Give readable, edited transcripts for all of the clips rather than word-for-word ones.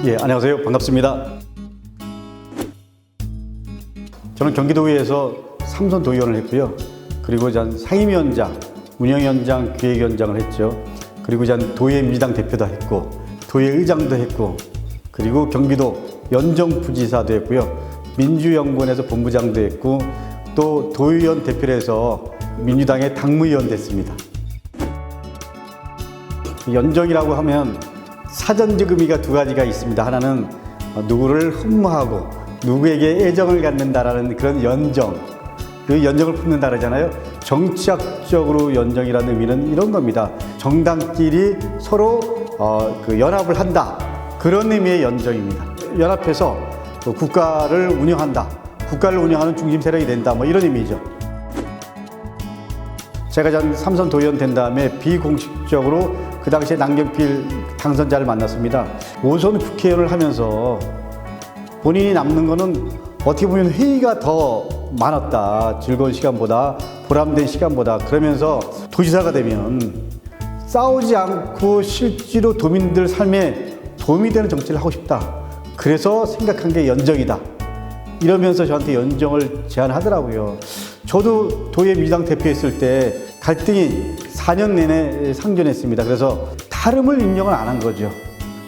예, 안녕하세요. 반갑습니다. 저는 경기도의회에서 삼선 도의원을 했고요. 그리고 전 상임위원장, 운영위원장, 기획위원장을 했죠. 그리고 전 도의회 민주당 대표도 했고, 도의회 의장도 했고, 그리고 경기도 연정부지사도 했고요. 민주연구원에서 본부장도 했고, 또 도의원 대표를 해서 민주당의 당무위원 됐습니다. 연정이라고 하면 사전적 의미가 두 가지가 있습니다. 하나는 누구를 흠모하고 누구에게 애정을 갖는다라는 그런 연정, 그 연정을 품는다 그러잖아요. 정치학적으로 연정이라는 의미는 이런 겁니다. 정당끼리 서로 연합을 한다, 그런 의미의 연정입니다. 연합해서 국가를 운영한다, 국가를 운영하는 중심 세력이 된다, 뭐 이런 의미죠. 제가 전 삼선 도의원 된 다음에 비공식적으로 그 당시에 남경필 당선자를 만났습니다. 5선 국회의원을 하면서 본인이 남는 거는 어떻게 보면 회의가 더 많았다, 즐거운 시간보다, 보람된 시간보다. 그러면서 도지사가 되면 싸우지 않고 실제로 도민들 삶에 도움이 되는 정치를 하고 싶다, 그래서 생각한 게 연정이다, 이러면서 저한테 연정을 제안하더라고요. 저도 도의회 민주당 대표했을 때 갈등이 4년 내내 상존했습니다. 그래서 다름을 인정을 안 한 거죠.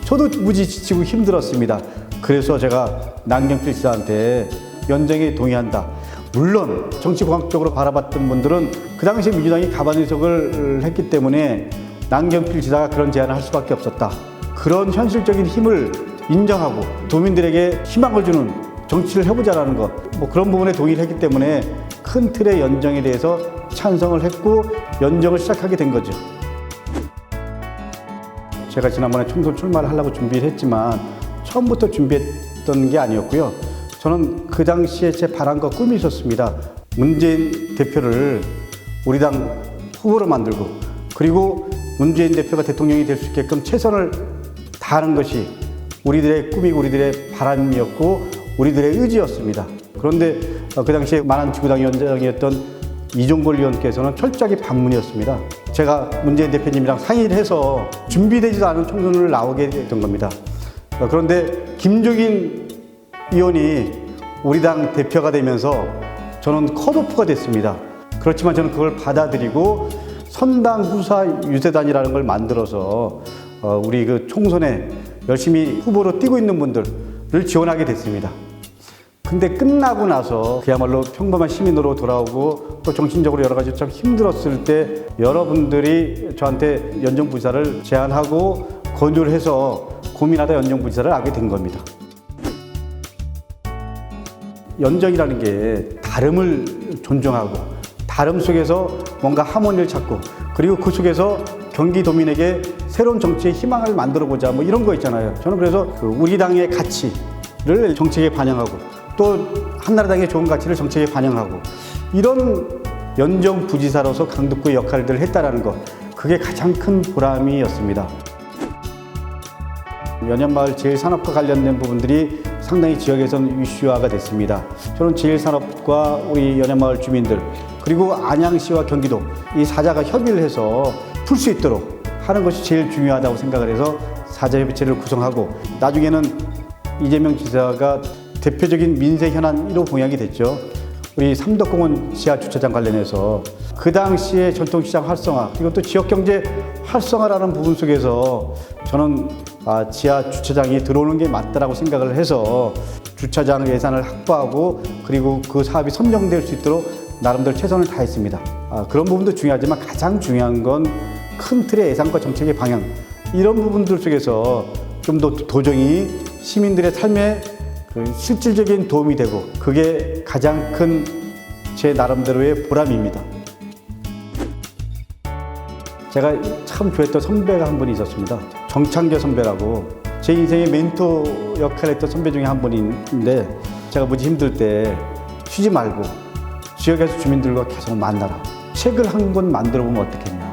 저도 무지 지치고 힘들었습니다. 그래서 제가 남경필 지사한테 연정에 동의한다. 물론 정치공학적으로 바라봤던 분들은 그 당시에 민주당이 가반 의석을 했기 때문에 남경필 지사가 그런 제안을 할 수밖에 없었다, 그런 현실적인 힘을 인정하고 도민들에게 희망을 주는 정치를 해보자라는 것, 뭐 그런 부분에 동의를 했기 때문에 큰 틀의 연정에 대해서 찬성을 했고 연정을 시작하게 된 거죠. 제가 지난번에 총선 출마를 하려고 준비를 했지만 처음부터 준비했던 게 아니었고요. 저는 그 당시에 제 바람과 꿈이 있었습니다. 문재인 대표를 우리 당 후보로 만들고, 그리고 문재인 대표가 대통령이 될 수 있게끔 최선을 다하는 것이 우리들의 꿈이고 우리들의 바람이었고 우리들의 의지였습니다. 그런데 그 당시에 만안지구당 위원장이었던 이종걸 의원께서는 철저하게 반문이었습니다. 제가 문재인 대표님이랑 상의를 해서 준비되지도 않은 총선을 나오게 됐던 겁니다. 그런데 김종인 의원이 우리 당 대표가 되면서 저는 컷오프가 됐습니다. 그렇지만 저는 그걸 받아들이고 선당 후사 유세단이라는 걸 만들어서 우리 그 총선에 열심히 후보로 뛰고 있는 분들을 지원하게 됐습니다. 근데 끝나고 나서 그야말로 평범한 시민으로 돌아오고 또 정신적으로 여러 가지 참 힘들었을 때 여러분들이 저한테 연정부지사를 제안하고 권유를 해서 고민하다 연정부지사를 하게 된 겁니다. 연정이라는 게 다름을 존중하고 다름 속에서 뭔가 하모니를 찾고, 그리고 그 속에서 경기도민에게 새로운 정치의 희망을 만들어보자, 뭐 이런 거 있잖아요. 저는 그래서 우리 당의 가치를 정책에 반영하고 또 한나라당의 좋은 가치를 정책에 반영하고 이런 연정부지사로서 강북구의 역할들을 했다라는 것, 그게 가장 큰 보람이었습니다. 연현마을 제1산업과 관련된 부분들이 상당히 지역에서는 이슈화가 됐습니다. 저는 제1산업과 우리 연현마을 주민들, 그리고 안양시와 경기도 이 사자가 협의를 해서 풀 수 있도록 하는 것이 제일 중요하다고 생각을 해서 사자협의체를 구성하고, 나중에는 이재명 지사가 대표적인 민생 현안 1호 공약이 됐죠. 우리 삼덕공원 지하 주차장 관련해서 그 당시에 전통시장 활성화, 그리고 또 지역경제 활성화라는 부분 속에서 저는 지하 주차장이 들어오는 게 맞다라고 생각을 해서 주차장 예산을 확보하고, 그리고 그 사업이 선정될 수 있도록 나름대로 최선을 다했습니다. 그런 부분도 중요하지만 가장 중요한 건 큰 틀의 예산과 정책의 방향, 이런 부분들 속에서 좀 더 도정이 시민들의 삶에 실질적인 도움이 되고, 그게 가장 큰 제 나름대로의 보람입니다. 제가 참 좋아했던 선배가 한 분이 있었습니다. 정창재 선배라고, 제 인생의 멘토 역할을 했던 선배 중에 한 분인데, 제가 무지 힘들 때 쉬지 말고 지역에서 주민들과 계속 만나라, 책을 한 권 만들어 보면 어떻겠냐,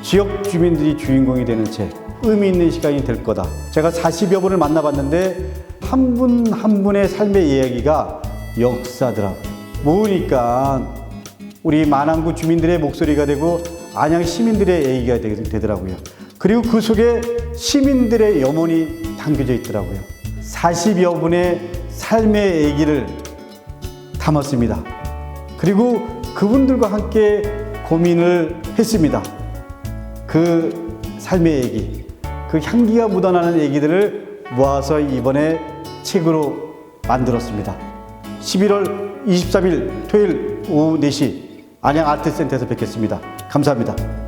지역 주민들이 주인공이 되는 책, 의미 있는 시간이 될 거다. 제가 40여 분을 만나봤는데 한 분 한 분의 삶의 이야기가 역사더라고요. 모으니까 우리 만안구 주민들의 목소리가 되고 안양 시민들의 얘기가 되더라고요. 그리고 그 속에 시민들의 염원이 담겨져 있더라고요. 40여 분의 삶의 얘기를 담았습니다. 그리고 그분들과 함께 고민을 했습니다. 그 삶의 얘기, 그 향기가 묻어나는 얘기들을 모아서 이번에 책으로 만들었습니다. 11월 23일 토요일 오후 4시 안양아트센터에서 뵙겠습니다. 감사합니다.